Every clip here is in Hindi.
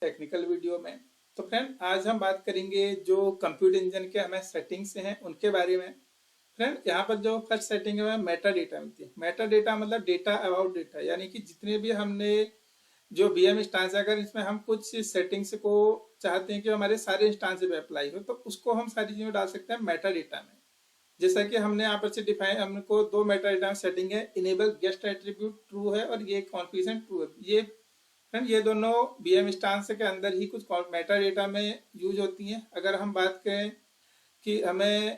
टेक्निकल वीडियो में। तो फ्रेंड आज हम बात करेंगे जो कंप्यूटर इंजन के हमें सेटिंग्स हैं उनके बारे में। फ्रेंड यहाँ पर जो फर्स्ट सेटिंग है मेटा डेटा मिलती है। मेटा डेटा मतलब डेटा अबाउट डेटा, यानी कि जितने भी हमने जो वीएम इंस्टांस, अगर इसमें हम कुछ सेटिंग्स को चाहते हैं कि हमारे सारे इंस्टांस पे अप्लाई हो तो उसको हम सारी चीज़ें डाल सकते हैं मेटा डेटा में। जैसा कि हमने यहाँ पर से डिफाइन, हमको दो मेटा डेटा सेटिंग है, इनेबल गेस्ट एट्रीब्यूट ट्रू है और ये कॉन्फिगरेशन ट्रू है। ये फ्रेंड ये दोनों वीएम इंस्टांस के अंदर ही कुछ मेटा डेटा में यूज होती हैं। अगर हम बात करें कि हमें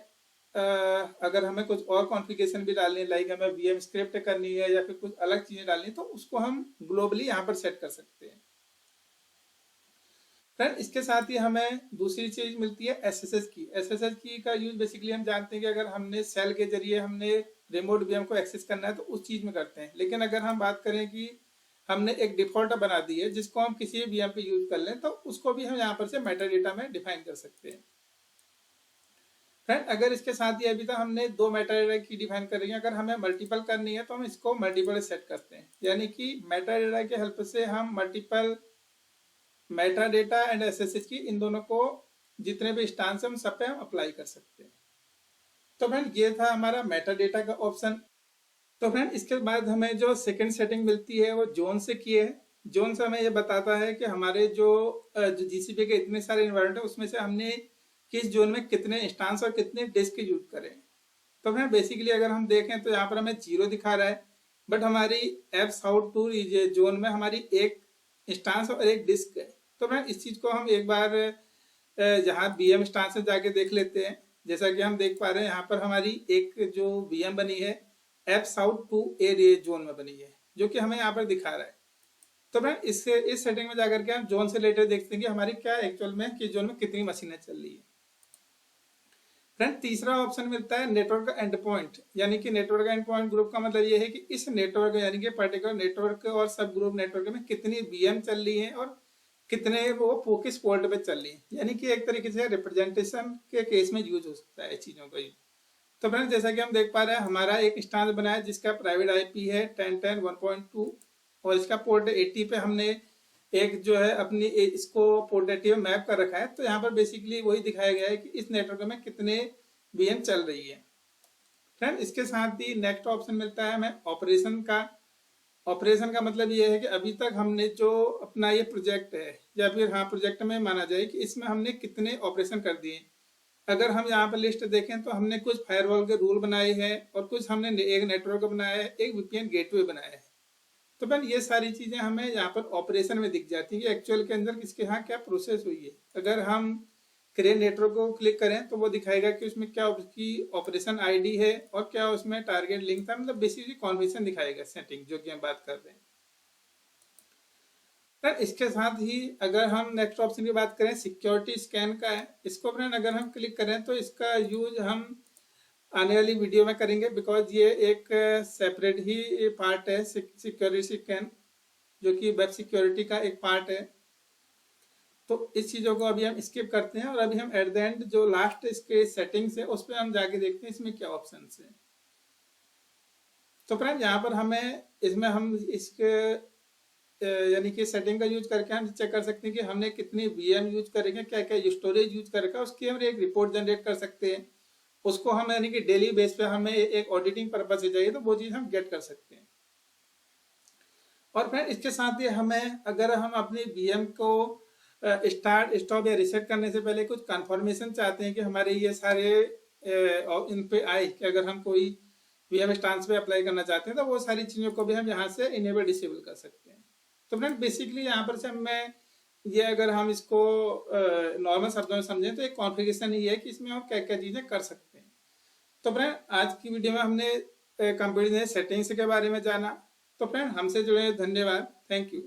अगर हमें कुछ और कॉन्फ़िगरेशन भी डालनी है, लाइक हमें वीएम स्क्रिप्ट करनी है या फिर कुछ अलग चीज़ें डालनी है, तो उसको हम ग्लोबली यहाँ पर सेट कर सकते हैं। फ्रेंड इसके साथ ही हमें दूसरी चीज़ मिलती है एसएसएच की। एसएसएच की का यूज बेसिकली हम जानते हैं कि अगर हमने सेल के जरिए हमने रिमोट वीएम को एक्सेस करना है तो उस चीज़ में करते हैं। लेकिन अगर हम बात करें कि हमने एक डिफॉल्ट बना दी है जिसको हम किसी भी वीएम पे यूज कर लें, तो उसको भी हम यहाँ पर से मेटा डेटा में डिफाइन कर सकते हैं। फ्रेंड अगर इसके साथ ही अभी तक हमने दो मेटा डेटा की डिफाइन कर रही है, अगर हमें मल्टीपल करनी है तो हम इसको मल्टीपल सेट करते हैं, यानी कि मेटा डेटा के हेल्प से हम multiple Meta data and SSH की इन दोनों को जितने भी इंस्टांस हम सब पे हम अप्लाई कर सकते हैं। तो फ्रेंड ये था हमारा मेटा डेटा का ऑप्शन। तो फ्रेंड इसके बाद हमें जो सेकंड सेटिंग मिलती है वो जोन से की है। जोन से हमें ये बताता है कि हमारे जो जीसीपी के इतने सारे इन्वायरमेंट है उसमें से हमने किस जोन में कितने इंस्टांस और कितने डिस्क यूज करें। तो फ्रेंड बेसिकली अगर हम देखें तो यहाँ पर हमें 0 दिखा रहा है, बट हमारी एफ साउथ टू जोन में हमारी एक इंस्टांस और एक डिस्क है। तो फ्रेंड इस चीज़ को हम एक बार यहाँ वीएम इंस्टांस में जाके देख लेते हैं। जैसा कि हम देख पा रहे हैं यहाँ पर हमारी एक जो वीएम बनी है F south to A zone में बनी है, जो कि हमें यहाँ पर दिखा रहा है। तो फ्रेंड इस सेटिंग में जाकर के हम जोन से रिलेटेड देखते हैं कि हमारी क्या एक्चुअल में किस जोन में कितनी मशीनें चल रही है। फ्रेंड तीसरा ऑप्शन मिलता है नेटवर्क एंड पॉइंट, यानी कि नेटवर्क एंड पॉइंट ग्रुप का मतलब ये है कि इस नेटवर्क यानी कि पर्टिकुलर नेटवर्क और सब ग्रुप नेटवर्क में कितनी वीएम चल रही है और कितने वो किस पोर्ट पे चल रही है, यानी कि एक तरीके से रिप्रेजेंटेशन के केस में यूज हो सकता है चीज़ों का यूज। तो फ्रेंड जैसा कि हम देख पा रहे हैं हमारा एक इंस्टांस बना है जिसका प्राइवेट आईपी है 10.10.1.2 और इसका पोर्ट 80 पे हमने एक जो है अपनी इसको पोर्ट 80 में मैप कर रखा है। तो यहाँ पर बेसिकली वही दिखाया गया है कि इस नेटवर्क में कितने वीएम चल रही है। फ्रेंड इसके साथ ही नेक्स्ट ऑप्शन मिलता है हमें ऑपरेशन का। ऑपरेशन का मतलब ये है कि अभी तक हमने जो अपना ये प्रोजेक्ट है या फिर हाँ प्रोजेक्ट में माना जाए कि इसमें हमने कितने ऑपरेशन कर दिए। अगर हम यहाँ पर लिस्ट देखें तो हमने कुछ फायरवॉल के रूल बनाए हैं और कुछ हमने एक नेटवर्क बनाया है, एक वीपीएन गेटवे बनाया है। तो बहन ये सारी चीज़ें हमें यहाँ पर ऑपरेशन में दिख जाती है कि एक्चुअल के अंदर किसके यहाँ क्या प्रोसेस हुई है। अगर हम क्रिएट नेटवर्क को क्लिक करें तो वो दिखाएगा कि उसमें क्या उसकी ऑपरेशन आईडी है और क्या उसमें टारगेट लिंक था, मतलब बेसिकली कॉन्फ़िगरेशन दिखाएगा सेटिंग जो कि हम बात कर रहे हैं। फ्रेंड इसके साथ ही अगर हम नेक्स्ट ऑप्शन की बात करें सिक्योरिटी स्कैन का है, इसको फ्रेंड अगर हम क्लिक करें तो इसका यूज हम आने वाली वीडियो में करेंगे, बिकॉज ये एक सेपरेट ही पार्ट है सिक्योरिटी स्कैन, जो कि वेब सिक्योरिटी का एक पार्ट है। तो इस चीज़ों को अभी हम स्किप करते हैं और अभी हम एट द एंड जो लास्ट इसके सेटिंग्स है उस पर हम जाके देखते हैं इसमें क्या ऑप्शन है। तो फ्रेंड यहाँ पर हमें इसमें हम इसके यानी कि सेटिंग का यूज करके हम चेक कर सकते हैं कि हमने कितनी वीएम यूज करेंगे, क्या क्या स्टोरेज यूज करेगा, उसकी हम एक रिपोर्ट जनरेट कर सकते हैं। उसको हम यानी कि डेली बेस पे हमें एक ऑडिटिंग पर्पज से चाहिए तो वो चीज़ हम गेट कर सकते हैं। और फिर इसके साथ ही हमें अगर हम अपनी वीएम को स्टार्ट स्टॉप या रिसेट करने से पहले कुछ कंफर्मेशन चाहते हैं कि हमारे ये सारे इन पे आए कि अगर हम कोई वीएम इंस्टांस पे अप्लाई करना चाहते हैं तो वो सारी चीज़ों को भी हम यहाँ से इनेबल डिसेबल कर सकते हैं। तो फ्रेंड बेसिकली यहाँ पर से मैं ये अगर हम इसको नॉर्मल शब्दों में समझें तो एक कॉन्फ़िगरेशन ही है कि इसमें हम क्या क्या चीज़ें कर सकते हैं। तो फ्रेंड आज की वीडियो में हमने कंप्यूटर सेटिंग्स के बारे में जाना। तो फ्रेंड हमसे जुड़े धन्यवाद, थैंक यू।